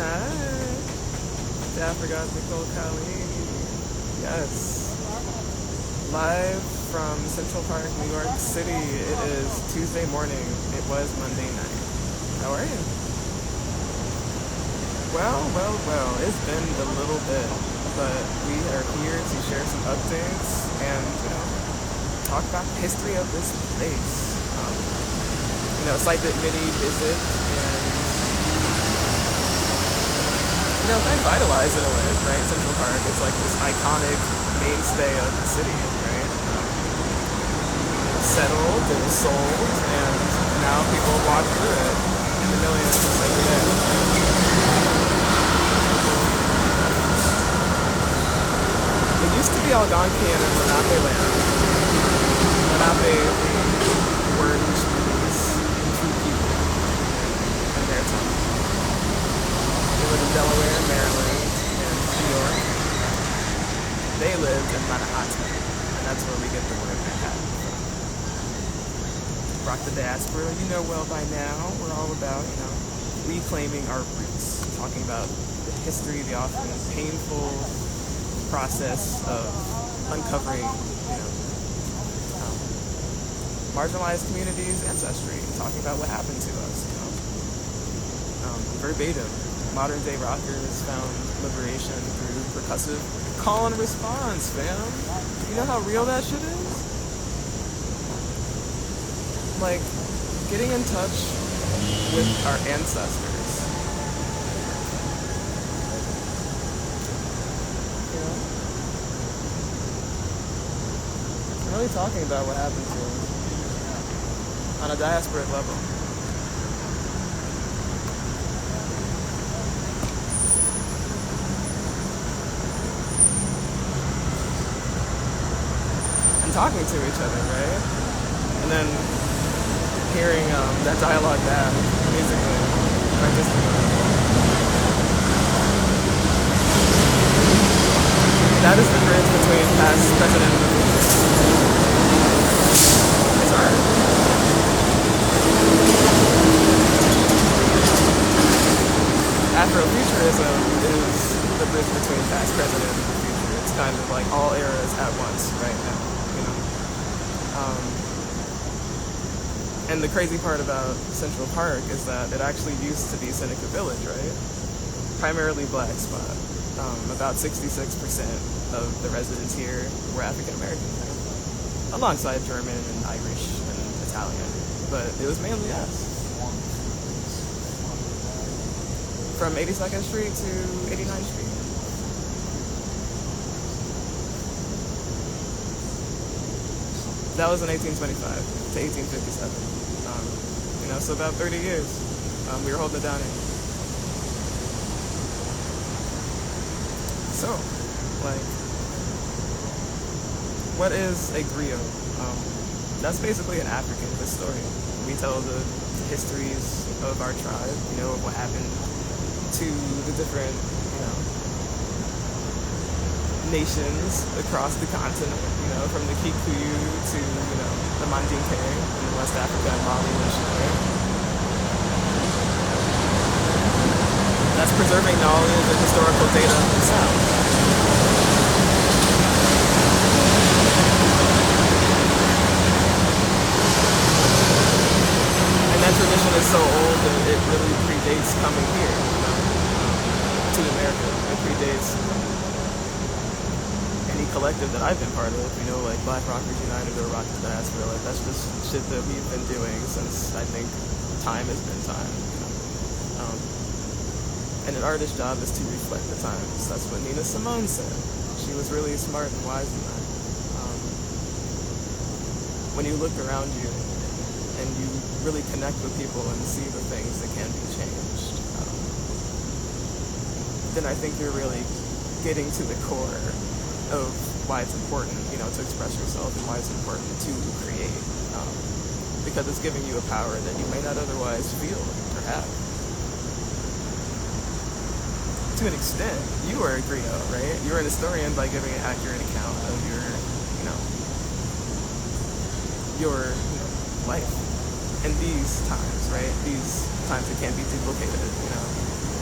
Hi. I forgot Nicole Kali. Yes. Live from Central Park, New York City. It is Tuesday morning. It was Monday night. How are you? Well. It's been a little bit, but we are here to share some updates and, talk about the history of this place. Site that many visit and, kind of vitalized in a way, right? Central Park, it's like this iconic mainstay of the city, right? Settled and sold, and now people walk through it in the millions every day. It used to be Algonquian and Lenape land. Lenape, the word which means two people in their tongue. They lived in Delaware, Maryland, and New York. They lived in Manhattan, and that's where we get the word Manhattan from. Rock the diaspora, well by now. We're all about, reclaiming our roots, talking about the history, the often painful process of uncovering, marginalized communities' ancestry, and talking about what happened to us, verbatim. Modern day rockers found liberation through percussive call and response, fam. You know how real that shit is? Like, getting in touch with our ancestors. I'm really talking about what happened to us on a diasporic level. Talking to each other, right? And then hearing that dialogue back musically, artistically. That is the bridge between past, present, and the future. It's art. Afrofuturism is the bridge between past, present, and the future. It's kind of like all eras at once right now. And the crazy part about Central Park is that it actually used to be Seneca Village, right? Primarily black spot. About 66% of the residents here were African American, right? Alongside German and Irish and Italian, but it was mainly us. From 82nd Street to 89th Street. That was in 1825 to 1857. So about 30 years, we were holding it down here. So, what is a griot? That's basically an African historian. We tell the histories of our tribe, of what happened to the different, nations across the continent, from the Kikuyu to, the Mandinka in West Africa and Mali and shit, right? That's preserving knowledge and historical data and sound. And that tradition is so old that it really predates coming here, to America. It predates collective that I've been part of, like Black Rockers United or Rock the Diaspora. That's just shit that we've been doing since I think time has been time. And an artist's job is to reflect the times. That's what Nina Simone said. She was really smart and wise in that. When you look around you and you really connect with people and see the things that can be changed, then I think you're really getting to the core of why it's important, to express yourself and why it's important to create, because it's giving you a power that you may not otherwise feel or have. To an extent, you are a griot, right? You're an historian by giving an accurate account of your life in these times, right? These times that can't be duplicated,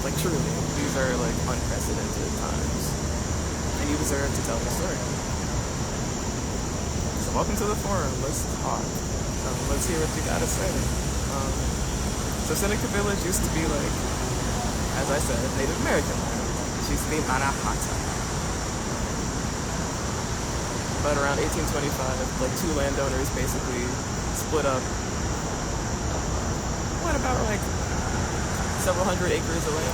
Like, truly, these are, like, unprecedented times. And you deserve to tell the story. So welcome to the forum. Let's talk. Let's hear what you gotta say. So Seneca Village used to be, like, as I said, Native American land. It used to be Manahata. But around 1825, like, two landowners basically split up what about like several hundred acres of land,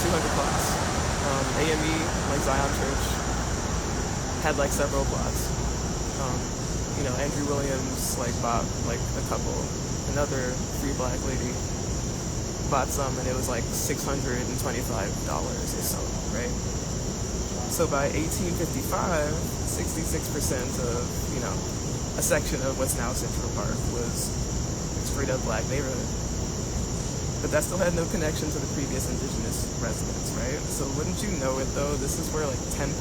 200 plots. AME, like Zion Church, had like several plots. Andrew Williams like bought like a couple. Another free black lady bought some, and it was like $625 or so, right? So by 1855, 66% of, a section of what's now Central Park was straight up black neighborhood. But that still had no connection to the previous indigenous residents, right? So wouldn't you know it though, this is where like 10%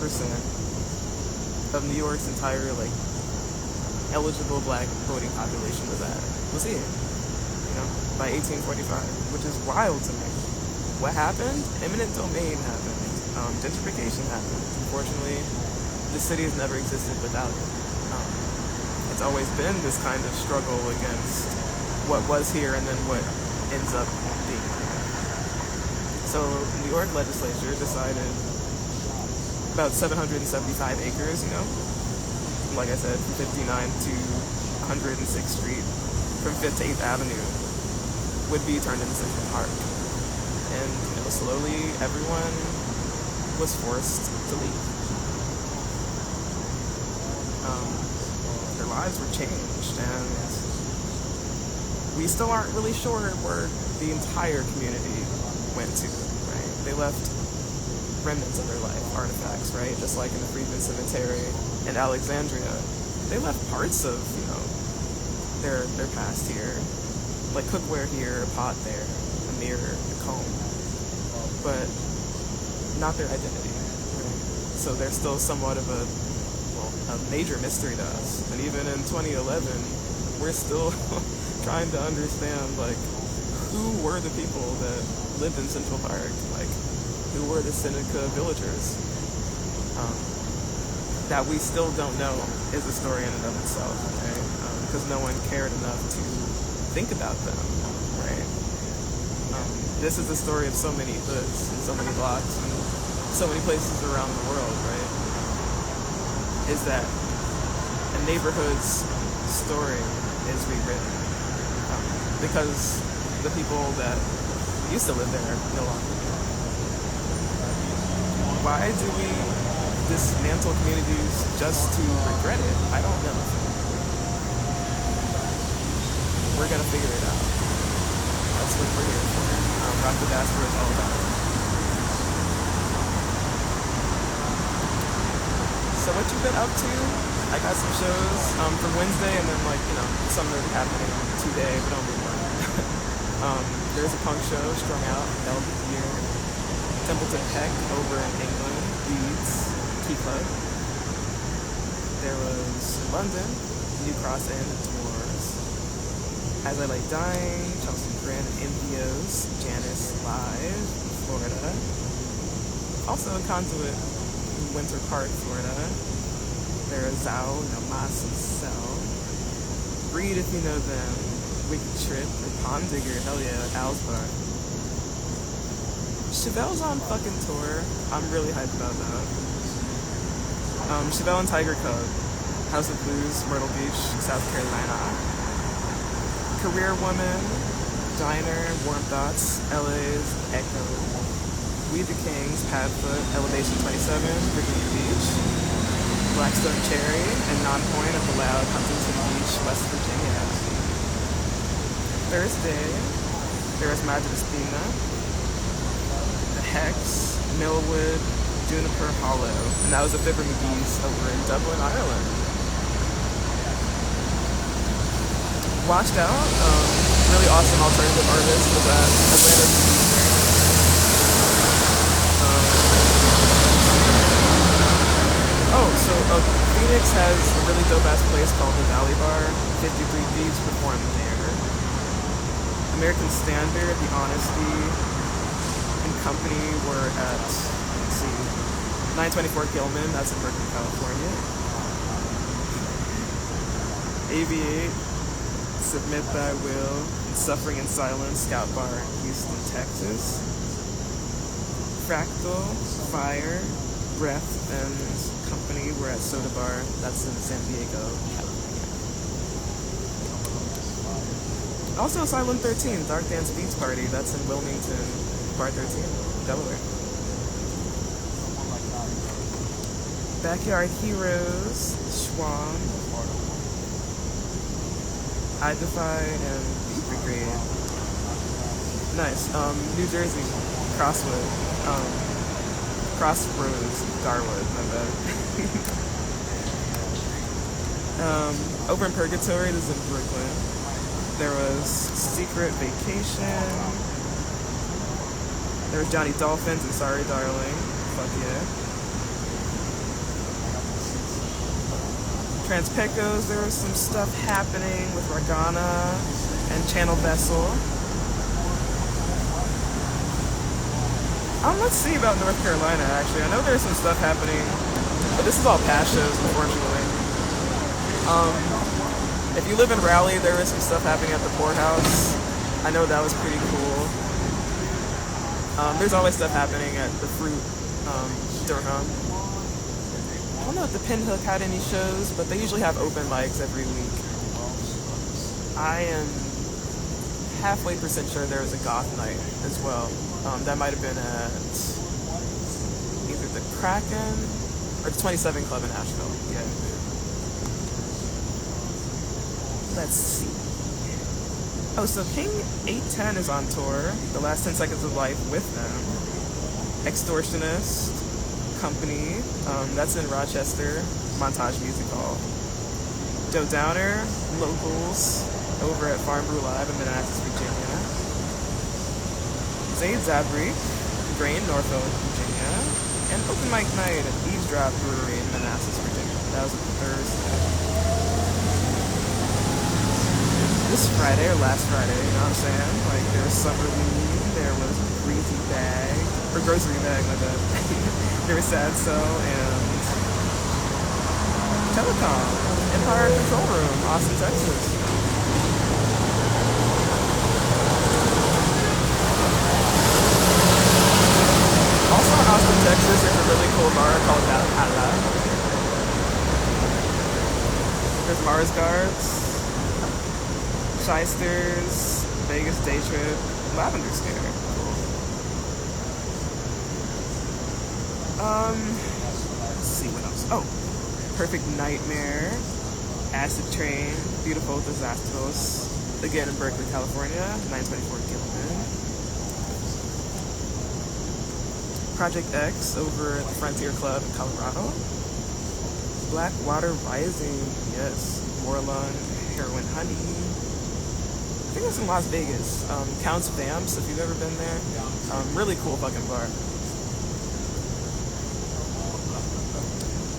of New York's entire like eligible black voting population was here, by 1845, which is wild to me. What happened? Eminent domain happened. Gentrification happened. Unfortunately, the city has never existed without it. It's always been this kind of struggle against what was here and then what ends up being here. So the New York legislature decided about 775 acres, like I said, from 59 to 106th Street, from 5th to 8th Avenue, would be turned into Central Park. And, slowly everyone was forced to leave. Their lives were changed, and we still aren't really sure where the entire community went to, right? They left remnants of their life, artifacts, right? Just like in the Freedmen's Cemetery in Alexandria, they left parts of, their past here, like cookware here, a pot there, a mirror, a comb, but not their identity, right? So they're still somewhat of a major mystery to us. And even in 2011, we're still trying to understand, like, who were the people that lived in Central Park? Like, who were the Seneca villagers? That we still don't know is a story in and of itself, right? Because no one cared enough to think about them, right? This is the story of so many hoods and so many blocks and so many places around the world, right? Is that a neighborhood's story is rewritten because the people that used to live there no longer do. Why do we dismantle communities just to regret it? I don't know. We're gonna figure it out. That's what we're here for. Rock the Diaspora is all about it. So what you been up to? I got some shows from Wednesday, and then some that are happening today, but only one. There's a punk show, Strung Out, held here. Templeton Peck over in England, Leeds, Key Club. There was London, New Cross Inn, Tours. As I Lay Dying, Charleston Grand and Impios, Janice Live, Florida. Also in Conduit, Winter Park, Florida. There is Zao, Mas and Cell. Breed, if you know them. Wicked Trip, or Pond Digger, hell yeah, Al's Bar. Chevelle's on fucking tour. I'm really hyped about that. Chevelle and Tiger Cub, House of Blues, Myrtle Beach, South Carolina. Career Woman, Diner, Warm Thoughts, LA's Echo. We the Kings, Padfoot, Elevation 27, Virginia Beach. Blackstone Cherry, and Non-Point at the Loud, Huntington Beach, West Virginia. Thursday, there was Majestina, The Hex, Millwood, Juniper Hollow, and that was a Fibber McGee's over in Dublin, Ireland. Washed Out, really awesome alternative artist was at Atlanta. Phoenix has a really dope-ass place called the Valley Bar. 53 Thieves performed there. American Standard, The Honesty, and Company were at, let's see, 924 Gilman, that's in Berkeley, California. AV8, Submit Thy Will, and Suffering in Silence, Scout Bar, Houston, Texas. Fractal, Fire, Breath, and Company were at Soda Bar, that's in San Diego, California. Also Asylum 13, Dark Dance Beats Party, that's in Wilmington, Bar 13, Delaware. Backyard Heroes, Schwam, I Defy, and Beat Brigade. Nice. New Jersey, Crossroads, Garwood, my bad. Over in Purgatory, this is in Brooklyn. There was Secret Vacation. There was Johnny Dolphins and Sorry Darling. Fuck yeah. Transpecos, there was some stuff happening with Ragana and Channel Vessel. Let's see about North Carolina, actually. I know there's some stuff happening, but this is all past shows, unfortunately. If you live in Raleigh, there is some stuff happening at the Poorhouse. I know that was pretty cool. There's always stuff happening at the Fruit, Durham. I don't know if the Pinhook had any shows, but they usually have open mics every week. I am halfway percent sure there was a goth night as well. That might have been at either the Kraken or the 27 Club in Asheville. Yeah. Let's see. Oh, so King 810 is on tour. The Last 10 Seconds of Life with them. Extortionist, Company, that's in Rochester, Montage Music Hall. Joe Downer, Locals, over at Farm Brew Live in Manassas, Virginia. Zaid Zabri, Grain, Norfolk, Virginia. And Open Mic Night at Eavesdrop Brewery in Manassas, Virginia. That was Thursday. This Friday, or last Friday, you know what I'm saying? Like, there was Summer League, there was Greasy Bag, or Grocery Bag, my bad. There was Sad So, and Telecom, Empire Control Room, Austin, Texas. Also in Austin, Texas, there's a really cool bar called Valhalla. There's Mars Guards, Shysters, Vegas Day Trip, Lavender Scare. Let's see what else. Oh, Perfect Nightmare, Acid Train, Beautiful Disastros, again in Berkeley, California, 924 Gilman. Project X over at the Frontier Club in Colorado. Blackwater Rising, yes. Morlun, Heroin Honey. I think it's in Las Vegas. Counts Vamps, if you've ever been there. Really cool fucking bar.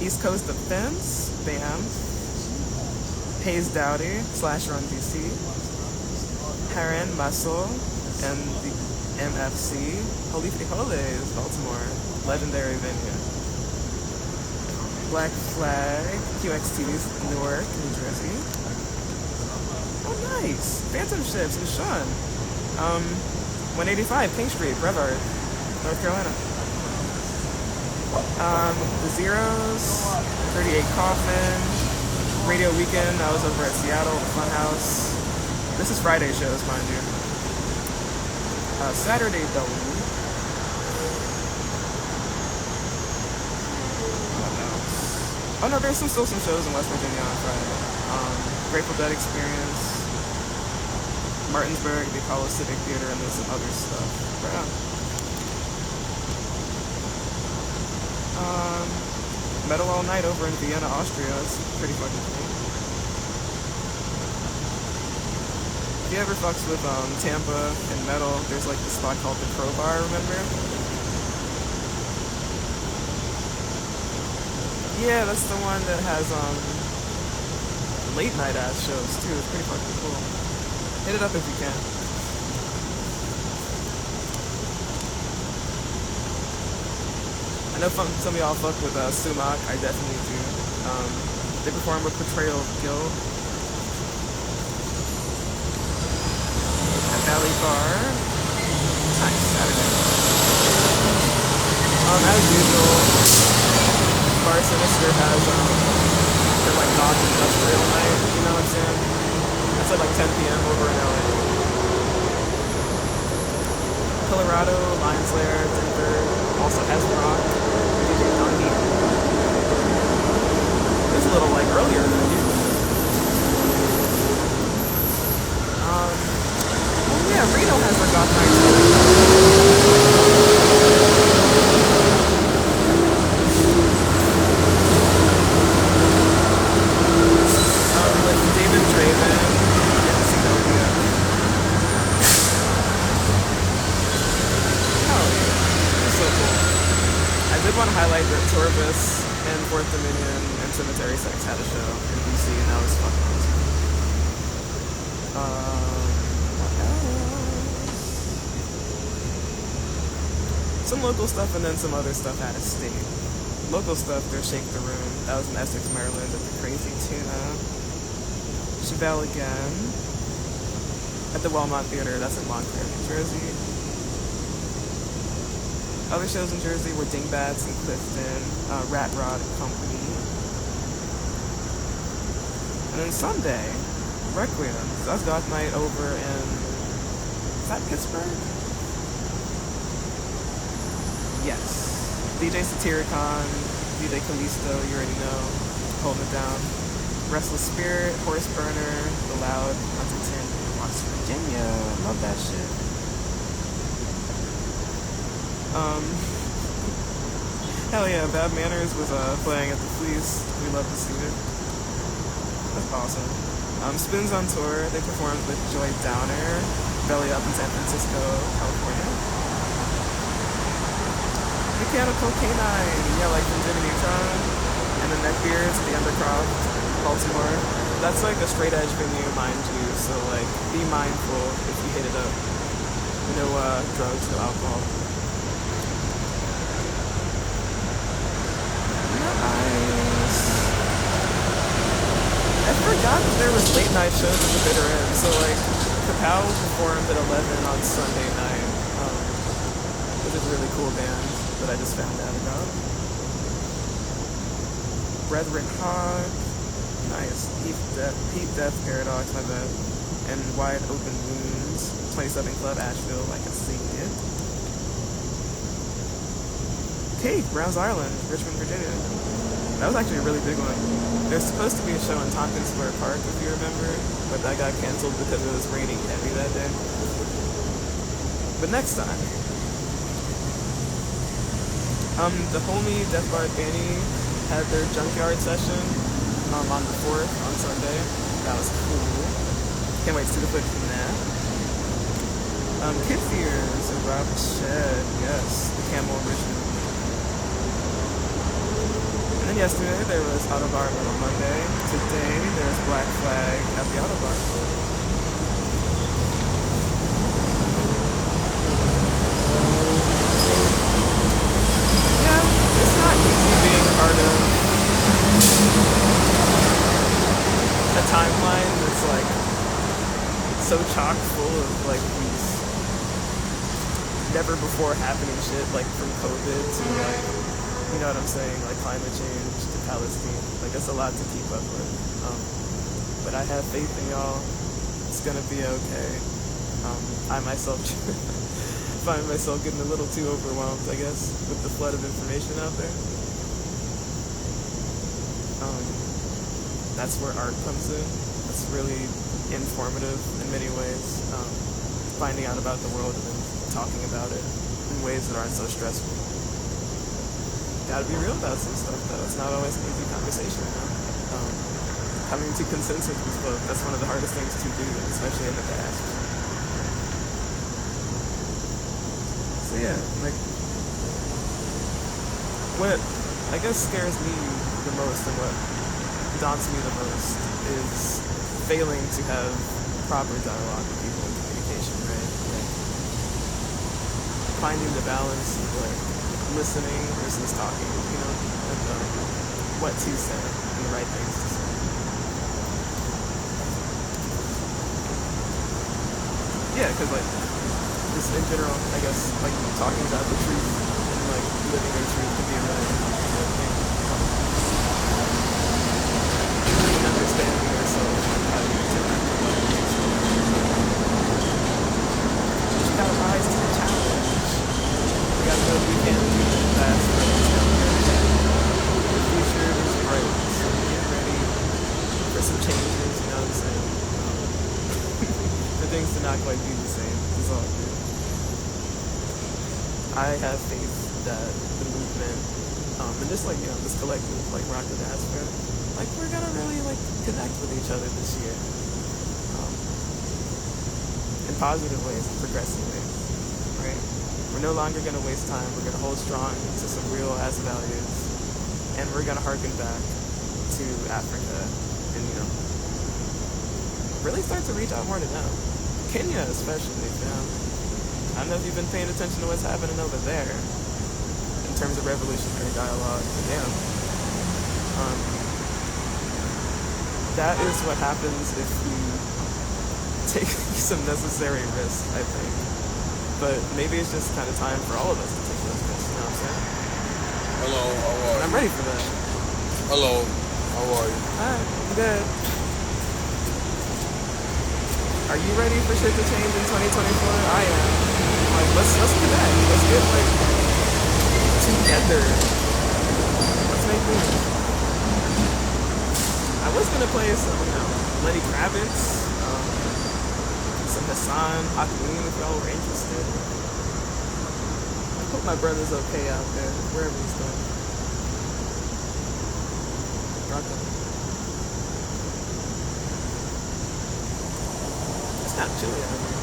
East Coast Defense, BAM. Hayes Dowdy, / Run DC. Heron Muscle, and the MFC. Holy Frijoles, Baltimore. Legendary venue. Black Flag, QXT's Newark, New Jersey. Oh, nice. Phantom Ships and Sean. 185 King Street, Brevard, North Carolina. The Zeros, 38 Coffin, Radio Weekend. I was over at Seattle, the Funhouse. This is Friday shows, mind you. Saturday Dome. What else? Oh no, there's still some shows in West Virginia on Friday. Grateful Dead Experience, Martinsburg, the Apollo Civic Theater, and then some other stuff. Right on. Metal All Night over in Vienna, Austria. It's pretty fucking cool. If you ever fucks with Tampa and metal, there's like this spot called the Crowbar, remember? Yeah, that's the one that has late night ass shows too. It's pretty fucking cool. Hit it up if you can. know some of y'all fuck with Sumac. I definitely do. They perform a portrayal of guilt at Valley Bar. Nice Saturday. As usual, Bar Sinister has their like non-industrial night. You know what I'm saying? It's at like 10 p.m. over in LA. Colorado, Lions Lair, Denver, also has Rock, DJ Donkey. It's a little like earlier than usual. Yeah, Reno has their goth night too. With David Draven and Zenobia. So cool. I did want to highlight that Torvis and Fourth Dominion and Cemetery Sex had a show in DC, and that was fucking awesome. What else? Some local stuff and then some other stuff out of state. Local stuff, there's Shake the Room. That was in Essex, Maryland at the Crazy Tuna. Chevelle again at the Wellmont Theater. That's in Montclair, New Jersey. Other shows in Jersey were Dingbats in Clifton, Rat Rod and Company. And then Sunday, Requiem. So that's Goth Night over in, is that Pittsburgh? Yes. DJ Satyricon, DJ Callisto, you already know, holding it down. Restless Spirit, Horse Burner, The Loud, Huntington, West Virginia. Love that shit. Hell yeah, Bad Manners was playing at the Fleece. We love to see it. That's awesome. Spins on Tour, they performed with Joy Downer, Belly Up in San Francisco, California. Mechanical Canine, yeah, like from Jimmy Neutron. And the Neckbeards, the Undercroft, Baltimore. That's like a straight edge venue, mind you, so like be mindful if you hit it up. No drugs, no alcohol. Nice. I forgot that there was late night shows at the bitter end, so like Kapow performed at 11 on Sunday night, which is a really cool band that I just found out about. Brethren Hog, nice. Heat Death Paradox, my bad. And Wide Open Wounds, 27 Club Asheville, like I see it. Cake, Browns Island, Richmond, Virginia. That was actually a really big one. There's supposed to be a show in Tompkins Square Park, if you remember, but that got canceled because it was raining heavy that day. But next time. The homie Death Bar Danny had their junkyard session on the 4th on Sunday. That was cool. Can't wait to see the footage from that. Kids Ears and Rob Shed, yes, the Camel Richmond. And then yesterday there was Autobar on Monday. Today there's Black Flag at the Autobar. Yeah, it's not easy being part of a timeline that's like so chock full of like these never before happening shit, like from COVID to like, you know what I'm saying, like climate change to Palestine. Like it's a lot to keep up with. But I have faith in y'all. It's gonna be okay. I myself find myself getting a little too overwhelmed, I guess, with the flood of information out there. That's where art comes in. It's really informative in many ways. Finding out about the world and then talking about it in ways that aren't so stressful. Gotta be real about some stuff though. It's not always an easy conversation, you know? Coming to consensus with folks, that's one of the hardest things to do, especially in the past. So yeah, like, what I guess scares me the most and what daunts me the most is failing to have proper dialogue with people in communication, right? Like, finding the balance of like listening versus talking, and what to say and the right things to say. Yeah, because like just in general, I guess like talking about the truth and like living your truth can be a really good thing. And understanding yourself and how you interact with others. You gotta rise to the challenge. We gotta know we can't do the past, but the future is bright, so get ready for some changes. You know what I'm saying? For things to not quite be the same. It's all good. I have faith that the movement, and just like this collective, like Rock the Diaspora, like we're gonna really like connect with each other this year, in positive ways, in progressive ways, right? We're no longer gonna waste time. We're gonna hold strong to some real ass values, and we're gonna harken back to Africa, and really start to reach out more to them. Kenya especially, I don't know if you've been paying attention to what's happening over there in terms of revolutionary dialogue. Damn. That is what happens if we take some necessary risks, I think. But maybe it's just kind of time for all of us to take those risks, you know what I'm saying? Hello, how are you? I'm ready for that. Hello, how are you? Hi, I'm good. Are you ready for shit to change in 2024? I am. Like, let's connect. Let's get like together. Let's make moves. I was gonna play some, Lenny Kravitz, some Hassan Hakim if y'all were interested. I hope my brother's okay out there, wherever he's going. Rock on. It's kind of chilly out here.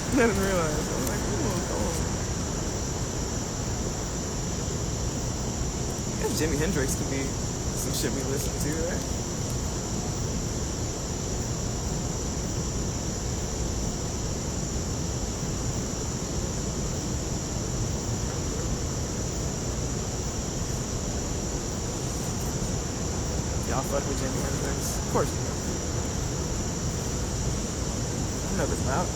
I didn't realize. I was like, ooh, cold. I guess Jimi Hendrix could be some shit we listen to, right? Y'all fuck with Jimi Hendrix? Of course you do. I know this loud.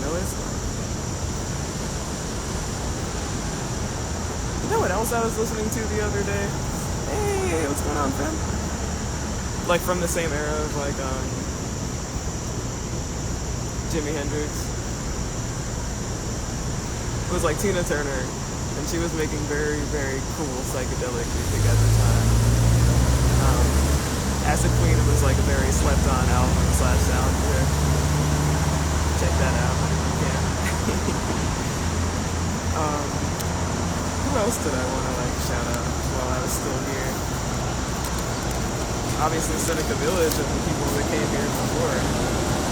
No, it's not. You know what else I was listening to the other day? Hey, what's going on, fam? Like from the same era of like Jimi Hendrix. It was like Tina Turner, and she was making very, very cool psychedelic music at the time. Acid Queen was like a very slept-on album / soundtrack. Check that out if you can. Who else did I want to like shout out while I was still here? Obviously Seneca Village and the people that came here before.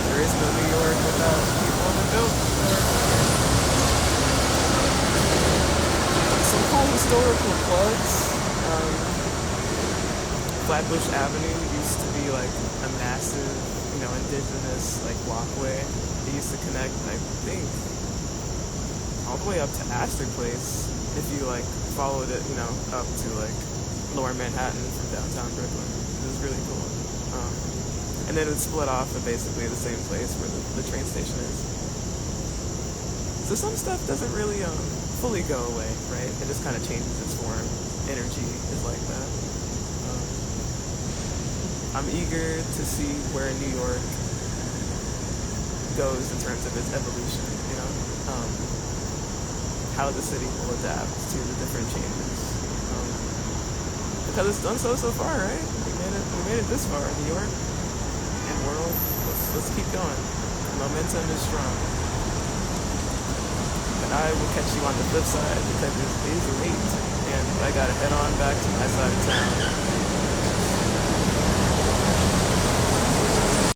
There is no New York without people that built New York. Some cool historical plugs. Flatbush Avenue used to be like a massive, indigenous like walkway. It used to connect, I think, all the way up to Astor Place if you like followed it, up to like Lower Manhattan from downtown Brooklyn. It was really cool. And then it would split off at basically the same place where the train station is. So some stuff doesn't really fully go away, right? It just kind of changes its form. Energy is like that. I'm eager to see where New York goes in terms of its evolution, how the city will adapt to the different changes. Because it's done so far, right? We made it this far in New York and world. Let's keep going. The momentum is strong. I will catch you on the flip side because it is late and I gotta head on back to my side of town.